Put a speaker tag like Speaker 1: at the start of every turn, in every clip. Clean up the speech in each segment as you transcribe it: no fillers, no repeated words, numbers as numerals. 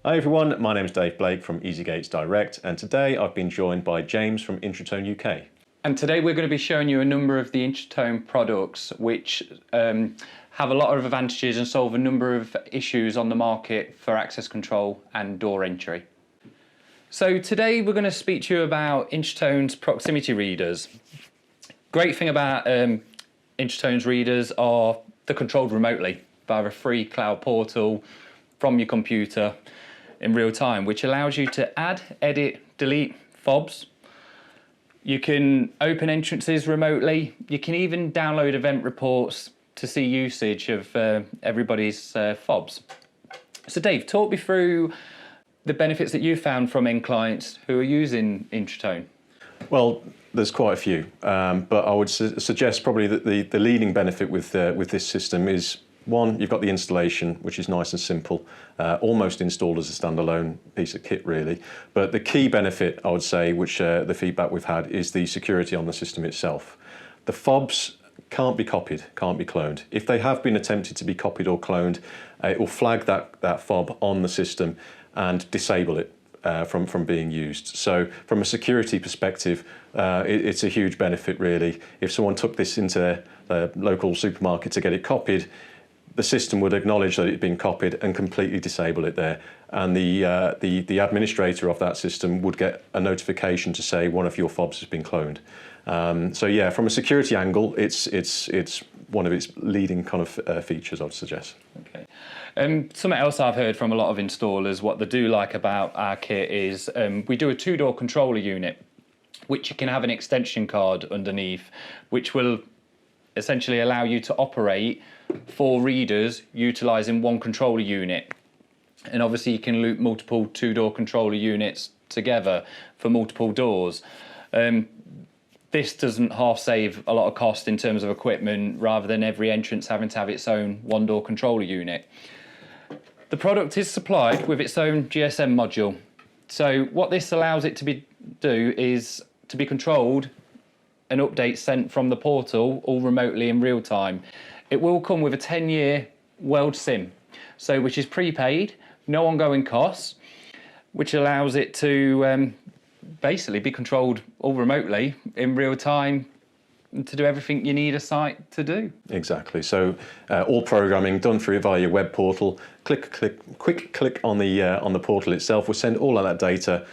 Speaker 1: Hi everyone, my name is Dave Blake from EasyGates Direct, and today I've been joined by James from Intratone UK.
Speaker 2: And today we're going to be showing you a number of the Intratone products which have a lot of advantages and solve a number of issues on the market for access control and door entry. So today we're going to speak to you about Intratone's proximity readers. Great thing about Intratone's readers are they're controlled remotely via a free cloud portal from your computer in real time, which allows you to add, edit, delete fobs. You can open entrances remotely. You can even download event reports to see usage of everybody's fobs. So Dave, talk me through the benefits that you found from end clients who are using Intratone.
Speaker 1: Well, there's quite a few, but I would suggest probably that the leading benefit with this system is, one, you've got the installation, which is nice and simple, almost installed as a standalone piece of kit really. But the key benefit, I would say, which the feedback we've had, is the security on the system itself. The fobs can't be copied, can't be cloned. If they have been attempted to be copied or cloned, it will flag that fob on the system and disable it from being used. So from a security perspective, it's a huge benefit really. If someone took this into a local supermarket to get it copied, the system would acknowledge that it had been copied and completely disable it there. And the administrator of that system would get a notification to say one of your fobs has been cloned. So yeah, from a security angle, it's one of its leading kind of features, I'd suggest.
Speaker 2: Okay. Something else I've heard from a lot of installers, what they do like about our kit is we do a two-door controller unit, which you can have an extension card underneath, which will essentially allow you to operate 4 readers utilising one controller unit. And obviously you can loop multiple two-door controller units together for multiple doors. This doesn't half save a lot of cost in terms of equipment, rather than every entrance having to have its own one-door controller unit. The product is supplied with its own GSM module. So what this allows it to do is to be controlled and updates sent from the portal all remotely in real time. It will come with a 10-year world SIM, so which is prepaid, no ongoing costs, which allows it to basically be controlled all remotely in real time to do everything you need a site to do.
Speaker 1: Exactly. So all programming done through via your web portal. Quick click on the portal itself. We'll send all of that data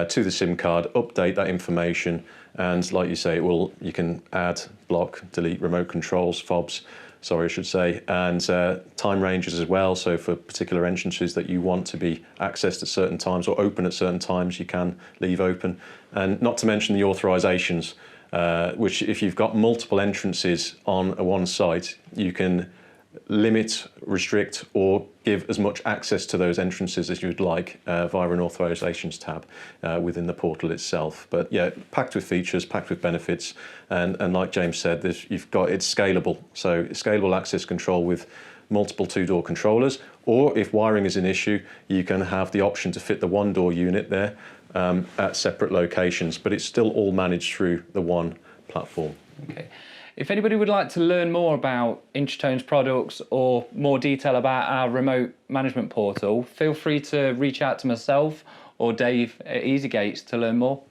Speaker 1: to the SIM card, update that information, and like you say, you can add, block, delete remote controls, fobs. Sorry, I should say, and time ranges as well. So for particular entrances that you want to be accessed at certain times or open at certain times, you can leave open. And not to mention the authorizations, which if you've got multiple entrances on one site, you can limit, restrict, or give as much access to those entrances as you'd like via an authorizations tab within the portal itself. But yeah, packed with features, packed with benefits, and like James said, it's scalable. So scalable access control with multiple two-door controllers, or if wiring is an issue, you can have the option to fit the one-door unit there at separate locations, but it's still all managed through the one platform.
Speaker 2: Okay. If anybody would like to learn more about Intratone's products or more detail about our remote management portal, feel free to reach out to myself or Dave at EasyGates to learn more.